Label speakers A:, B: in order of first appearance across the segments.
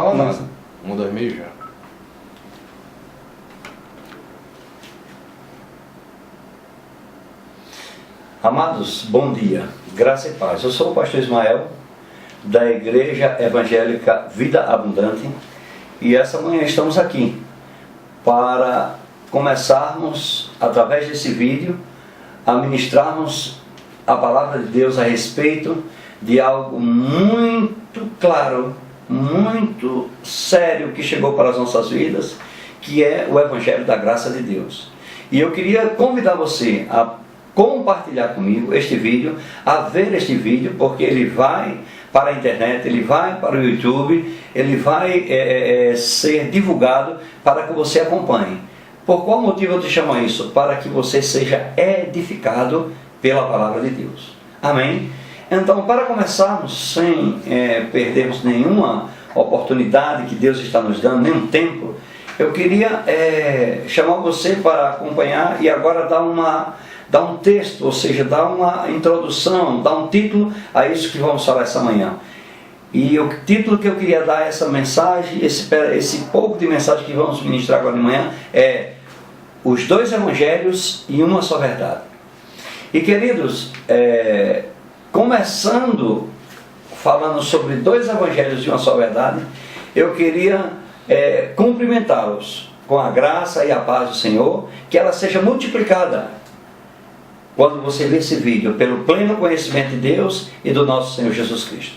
A: Nossa, 1, 2 meio já.
B: Amados, bom dia, graça e paz. Eu sou o pastor Ismael, da Igreja Evangélica Vida Abundante, e essa manhã estamos aqui para começarmos, através desse vídeo, a ministrarmos a palavra de Deus a respeito de algo muito claro, muito sério que chegou para as nossas vidas, que é o Evangelho da Graça de Deus. E eu queria convidar você a compartilhar comigo este vídeo, a ver este vídeo, porque ele vai para a internet, ele vai para o YouTube, ele vai ser divulgado para que você acompanhe. Por qual motivo eu te chamo a isso? Para que você seja edificado pela palavra de Deus. Amém? Então, para começarmos, sem perdermos nenhuma oportunidade que Deus está nos dando, nenhum tempo, eu queria chamar você para acompanhar e agora dar um texto, ou seja, dar uma introdução, dar um título a isso que vamos falar essa manhã. E o título que eu queria dar a essa mensagem, esse pouco de mensagem que vamos ministrar agora de manhã, é Os Dois Evangelhos e Uma Só Verdade. E queridos, começando falando sobre dois evangelhos e uma só verdade, eu queria cumprimentá-los com a graça e a paz do Senhor, que ela seja multiplicada quando você vê esse vídeo, pelo pleno conhecimento de Deus e do nosso Senhor Jesus Cristo.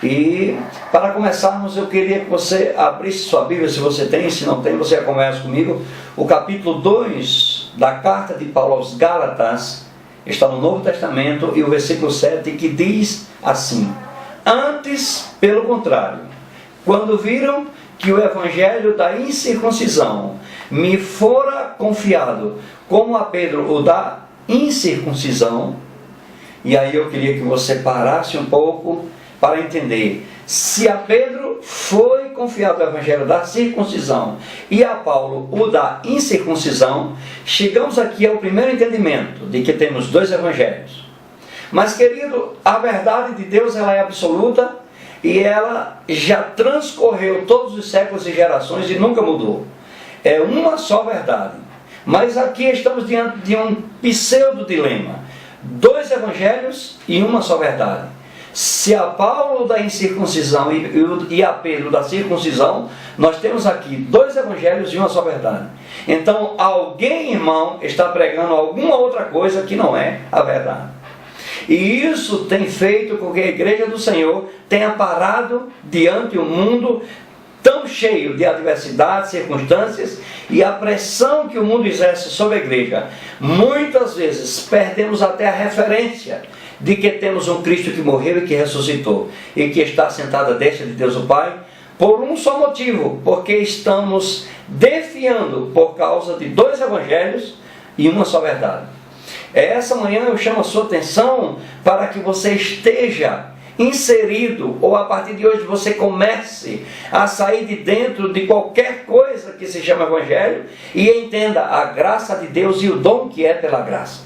B: E para começarmos, eu queria que você abrisse sua Bíblia, se você tem, se não tem, você conversa comigo. O capítulo 2 da carta de Paulo aos Gálatas está no Novo Testamento, e o versículo 7 que diz assim: antes, pelo contrário, quando viram que o evangelho da incircuncisão me fora confiado, como a Pedro o da incircuncisão. E aí eu queria que você parasse um pouco para entender: se a Pedro foi confiado o evangelho da circuncisão e a Paulo o da incircuncisão, chegamos aqui ao primeiro entendimento de que temos dois evangelhos. Mas, querido, a verdade de Deus, ela é absoluta e ela já transcorreu todos os séculos e gerações e nunca mudou. É uma só verdade. Mas aqui estamos diante de um pseudo-dilema: dois evangelhos e uma só verdade. Se a Paulo da incircuncisão e a Pedro da circuncisão, nós temos aqui dois evangelhos e uma só verdade. Então, alguém, irmão, está pregando alguma outra coisa que não é a verdade. E isso tem feito com que a Igreja do Senhor tenha parado diante de um mundo tão cheio de adversidades, circunstâncias e a pressão que o mundo exerce sobre a igreja. Muitas vezes perdemos até a referência de que temos um Cristo que morreu e que ressuscitou e que está sentado à destra de Deus o Pai, por um só motivo: porque estamos defiando por causa de dois evangelhos e uma só verdade. Essa manhã eu chamo a sua atenção para que você esteja inserido, ou a partir de hoje você comece a sair de dentro de qualquer coisa que se chama evangelho e entenda a graça de Deus e o dom que é pela graça.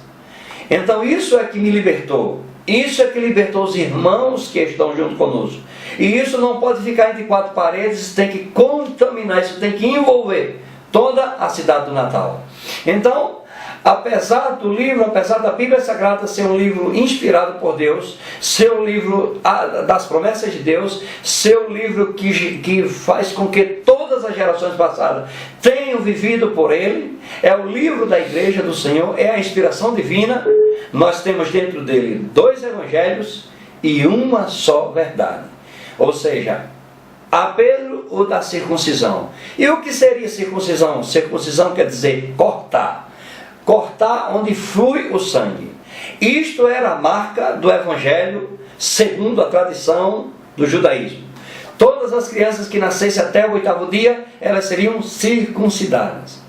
B: Então isso é que me libertou, isso é que libertou os irmãos que estão junto conosco. E isso não pode ficar entre quatro paredes, tem que contaminar, isso tem que envolver toda a cidade do Natal. Então, apesar do livro, apesar da Bíblia Sagrada ser um livro inspirado por Deus, ser um livro das promessas de Deus, ser um livro que faz com que todas as gerações passadas tenham vivido por ele, é o livro da Igreja do Senhor, é a inspiração divina. Nós temos dentro dele dois evangelhos e uma só verdade. Ou seja, a Pedro o da circuncisão. E o que seria circuncisão? Circuncisão quer dizer cortar. Cortar onde flui o sangue. Isto era a marca do evangelho segundo a tradição do judaísmo. Todas as crianças que nascessem até o 8º dia, elas seriam circuncidadas.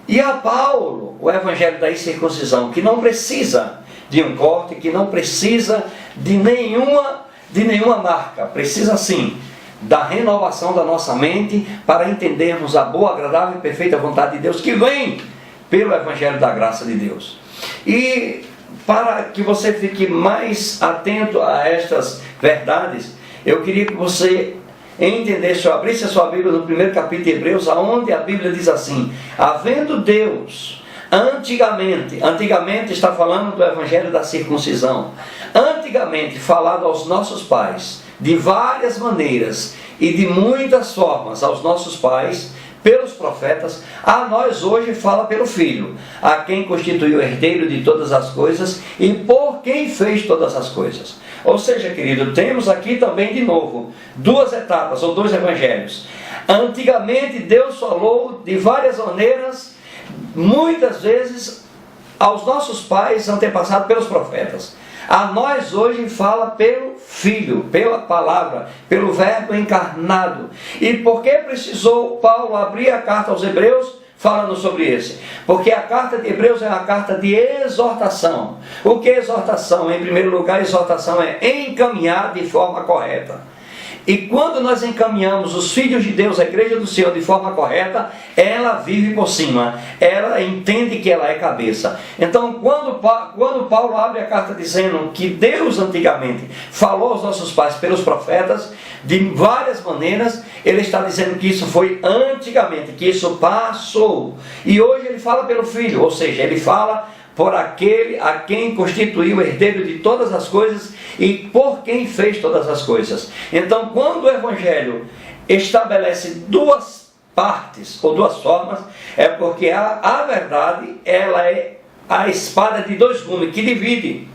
B: E a Paulo, o evangelho da incircuncisão, que não precisa de um corte, que não precisa de nenhuma marca, precisa sim da renovação da nossa mente para entendermos a boa, agradável e perfeita vontade de Deus que vem pelo evangelho da graça de Deus. E para que você fique mais atento a estas verdades, eu queria que você entender, se eu abrisse a sua Bíblia no primeiro capítulo de Hebreus, aonde a Bíblia diz assim: havendo Deus antigamente está falando do evangelho da circuncisão, antigamente falado aos nossos pais, de várias maneiras e de muitas formas aos nossos pais, pelos profetas, a nós hoje fala pelo Filho, a quem constituiu o herdeiro de todas as coisas e por quem fez todas as coisas. Ou seja, querido, temos aqui também de novo duas etapas, ou dois evangelhos. Antigamente Deus falou de várias maneiras, muitas vezes aos nossos pais antepassados pelos profetas. A nós hoje fala pelo Filho, pela palavra, pelo verbo encarnado. E por que precisou Paulo abrir a carta aos Hebreus falando sobre esse? Porque a carta de Hebreus é uma carta de exortação. O que é exortação? Em primeiro lugar, exortação é encaminhar de forma correta. E quando nós encaminhamos os filhos de Deus, a igreja do Senhor, de forma correta, ela vive por cima, ela entende que ela é cabeça. Então, quando Paulo abre a carta dizendo que Deus antigamente falou aos nossos pais pelos profetas, de várias maneiras, ele está dizendo que isso foi antigamente, que isso passou. E hoje ele fala pelo Filho, ou seja, ele fala por aquele a quem constituiu o herdeiro de todas as coisas e por quem fez todas as coisas. Então, quando o Evangelho estabelece duas partes, ou duas formas, é porque a verdade, ela é a espada de dois gumes, que divide.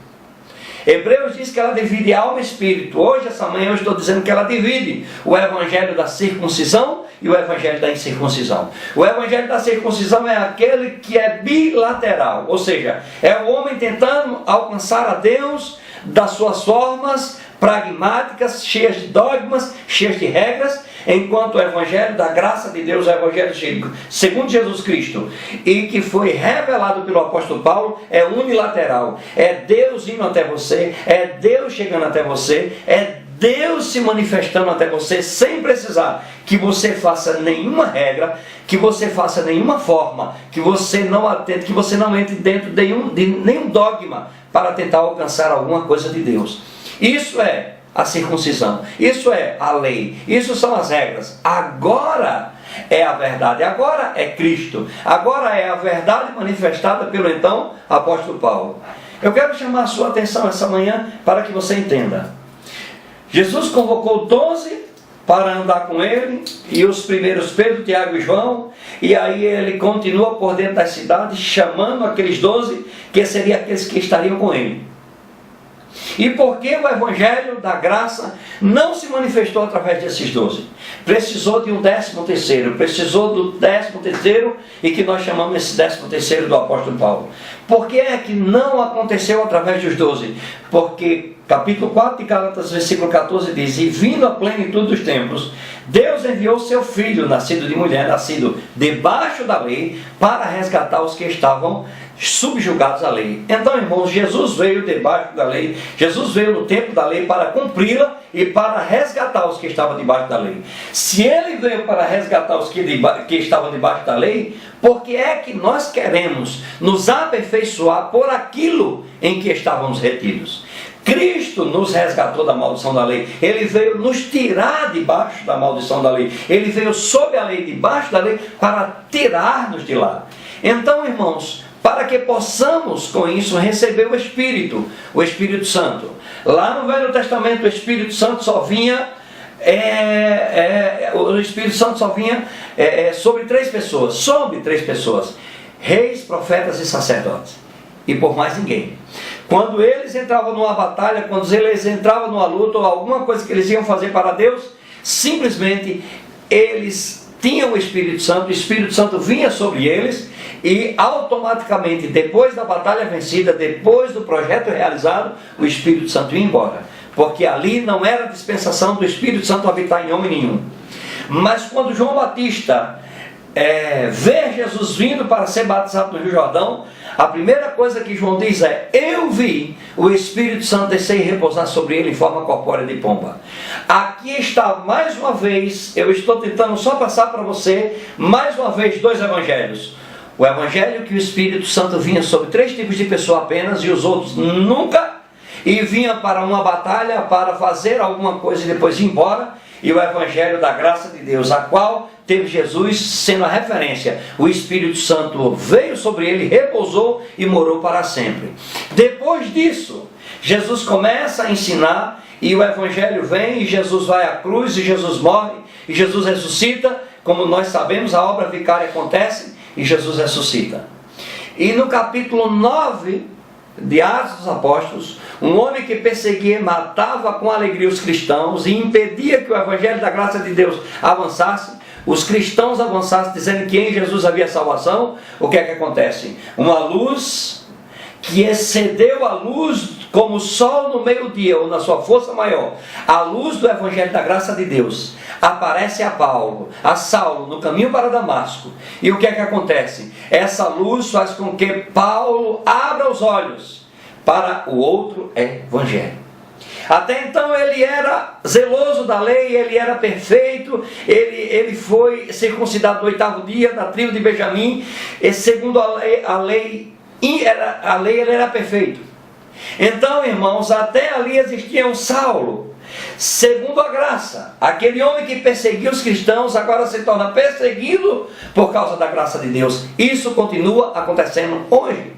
B: Hebreus diz que ela divide alma e espírito. Hoje, essa manhã, eu estou dizendo que ela divide o evangelho da circuncisão e o evangelho da incircuncisão. O evangelho da circuncisão é aquele que é bilateral, ou seja, é o homem tentando alcançar a Deus das suas formas pragmáticas, cheias de dogmas, cheias de regras, enquanto o evangelho da graça de Deus é o evangelho segundo Jesus Cristo, e que foi revelado pelo apóstolo Paulo, é unilateral. É Deus indo até você, é Deus chegando até você, é Deus se manifestando até você, sem precisar que você faça nenhuma regra, que você faça nenhuma forma, que você não atente, que você não entre dentro de nenhum dogma para tentar alcançar alguma coisa de Deus. Isso é a circuncisão, isso é a lei, isso são as regras. Agora é a verdade, agora é Cristo, agora é a verdade manifestada pelo então apóstolo Paulo. Eu quero chamar a sua atenção essa manhã para que você entenda. Jesus convocou 12 para andar com ele, e os primeiros Pedro, Tiago e João, e aí ele continua por dentro das cidades, chamando aqueles 12, que seriam aqueles que estariam com ele. E por que o evangelho da graça não se manifestou através desses 12? Precisou de um 13º, precisou do 13º, e que nós chamamos esse 13º do apóstolo Paulo. Por que é que não aconteceu através dos 12? Porque capítulo 4 de Gálatas, versículo 14 diz: e vindo a plenitude dos tempos, Deus enviou seu Filho, nascido de mulher, nascido debaixo da lei, para resgatar os que estavam subjugados à lei. Então, irmãos, Jesus veio debaixo da lei, Jesus veio no tempo da lei para cumpri-la e para resgatar os que estavam debaixo da lei. Se ele veio para resgatar os que estavam debaixo da lei, por que é que nós queremos nos aperfeiçoar por aquilo em que estávamos retidos? Cristo nos resgatou da maldição da lei. Ele veio nos tirar debaixo da maldição da lei. Ele veio sob a lei, debaixo da lei, para tirar-nos de lá. Então, irmãos, para que possamos com isso receber o Espírito Santo. Lá no Velho Testamento, o Espírito Santo só vinha sobre três pessoas: reis, profetas e sacerdotes, e por mais ninguém. Quando eles entravam numa batalha, quando eles entravam numa luta, ou alguma coisa que eles iam fazer para Deus, simplesmente eles tinham o Espírito Santo vinha sobre eles, e automaticamente, depois da batalha vencida, depois do projeto realizado, o Espírito Santo ia embora, porque ali não era dispensação do Espírito Santo habitar em homem nenhum. Mas quando João Batista vê Jesus vindo para ser batizado no Rio Jordão, a primeira coisa que João diz é: eu vi o Espírito Santo descer e repousar sobre ele em forma corpórea de pomba. Aqui está mais uma vez, eu estou tentando só passar para você, mais uma vez, dois evangelhos. O evangelho que o Espírito Santo vinha sobre três tipos de pessoa apenas, e os outros nunca, e vinha para uma batalha, para fazer alguma coisa e depois ir embora. e o Evangelho da graça de Deus, a qual teve Jesus sendo a referência. O Espírito Santo veio sobre ele, repousou e morou para sempre. Depois disso, Jesus começa a ensinar, e o Evangelho vem, e Jesus vai à cruz, e Jesus morre, e Jesus ressuscita. Como nós sabemos, a obra vicária acontece, e Jesus ressuscita. E no capítulo 9 de Atos dos Apóstolos, um homem que perseguia e matava com alegria os cristãos, e impedia que o Evangelho da graça de Deus avançasse, os cristãos avançassem dizendo que em Jesus havia salvação. O que é que acontece? Uma luz que excedeu a luz como o sol no meio-dia, ou na sua força maior, a luz do Evangelho da graça de Deus, aparece a Saulo, no caminho para Damasco. E o que é que acontece? Essa luz faz com que Paulo abra os olhos para o outro Evangelho. Até então ele era zeloso da lei, ele era perfeito, ele foi circuncidado no 8º dia, da tribo de Benjamim, e segundo a lei ele era perfeito. Então, irmãos, até ali existia um Saulo, segundo a graça. Aquele homem que perseguia os cristãos agora se torna perseguido por causa da graça de Deus. Isso continua acontecendo hoje.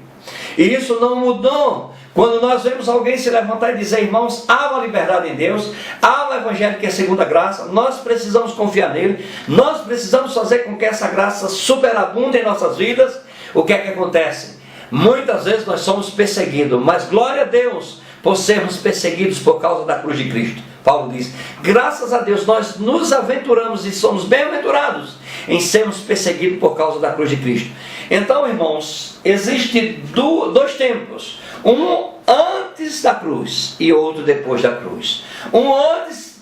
B: E isso não mudou. Quando nós vemos alguém se levantar e dizer: irmãos, há uma liberdade em Deus, há um Evangelho que é segundo a graça, nós precisamos confiar nele, nós precisamos fazer com que essa graça superabunde em nossas vidas. O que é que acontece? Muitas vezes nós somos perseguidos, mas glória a Deus por sermos perseguidos por causa da cruz de Cristo. Paulo diz: graças a Deus nós nos aventuramos e somos bem-aventurados em sermos perseguidos por causa da cruz de Cristo. Então, irmãos, existem dois tempos: um antes da cruz e outro depois da cruz. Um antes,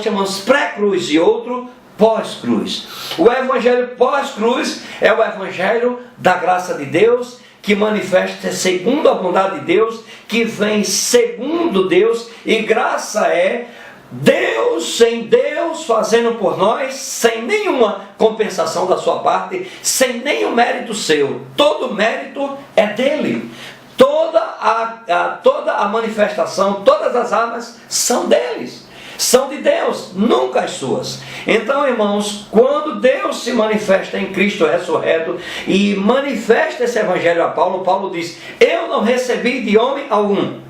B: chamamos pré-cruz, e outro pós-cruz. O Evangelho pós-cruz é o Evangelho da graça de Deus, que manifesta segundo a bondade de Deus, que vem segundo Deus, e graça é Deus em Deus fazendo por nós, sem nenhuma compensação da sua parte, sem nenhum mérito seu. Todo mérito é dele. Toda a manifestação, todas as armas são deles. São de Deus, nunca as suas. Então, irmãos, quando Deus se manifesta em Cristo ressurreto e manifesta esse Evangelho a Paulo, Paulo diz: eu não recebi de homem algum,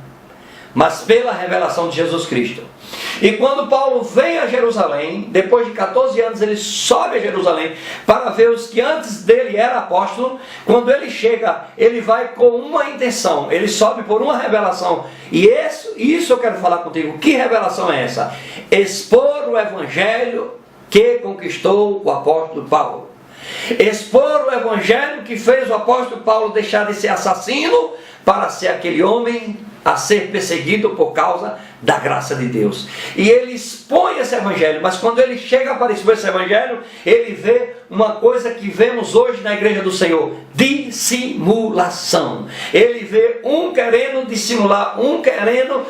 B: mas pela revelação de Jesus Cristo. E quando Paulo vem a Jerusalém, depois de 14 anos ele sobe a Jerusalém para ver os que antes dele era apóstolo. Quando ele chega, ele vai com uma intenção, ele sobe por uma revelação. E isso eu quero falar contigo. Que revelação é essa? Expor o Evangelho que conquistou o apóstolo Paulo. Expor o Evangelho que fez o apóstolo Paulo deixar de ser assassino para ser aquele homem a ser perseguido por causa da graça de Deus. E ele expõe esse Evangelho, mas quando ele chega para expor esse Evangelho, ele vê uma coisa que vemos hoje na igreja do Senhor: dissimulação. Ele vê um querendo dissimular, um querendo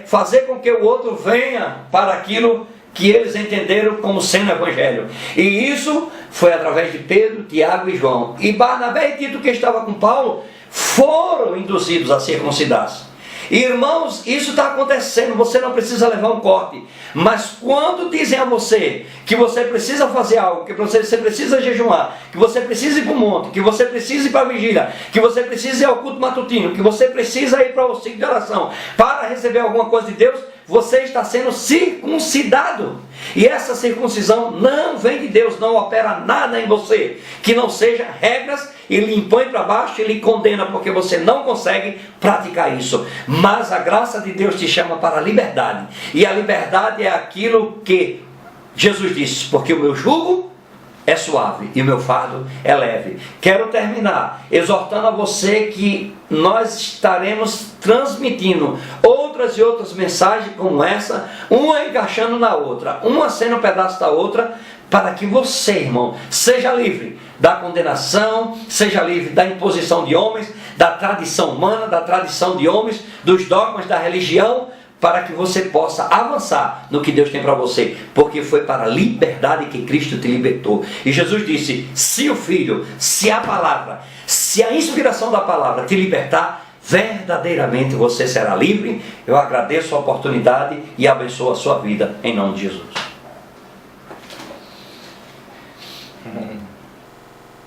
B: fazer com que o outro venha para aquilo que eles entenderam como sendo Evangelho. E isso foi através de Pedro, Tiago e João. E Barnabé e Tito, que estava com Paulo, foram induzidos a circuncidar-se. Irmãos, isso está acontecendo. Você não precisa levar um corte, mas quando dizem a você que você precisa fazer algo, que você precisa jejuar, que você precisa ir para o monte, que você precisa ir para a vigília, que você precisa ir ao culto matutino, que você precisa ir para o ciclo de oração para receber alguma coisa de Deus, você está sendo circuncidado. E essa circuncisão não vem de Deus, não opera nada em você que não seja regras. Ele impõe para baixo, ele condena porque você não consegue praticar isso. Mas a graça de Deus te chama para a liberdade. E a liberdade é aquilo que Jesus disse: porque o meu jugo é suave e o meu fardo é leve. Quero terminar exortando a você que nós estaremos transmitindo outras e outras mensagens como essa, uma encaixando na outra, uma sendo um pedaço da outra, para que você, irmão, seja livre da condenação, seja livre da imposição de homens, da tradição humana, da tradição de homens, dos dogmas da religião, para que você possa avançar no que Deus tem para você, porque foi para a liberdade que Cristo te libertou. E Jesus disse: se o Filho, se a palavra, se a inspiração da palavra te libertar, verdadeiramente você será livre. Eu agradeço a oportunidade e abençoo a sua vida, em nome de Jesus.
A: Uhum.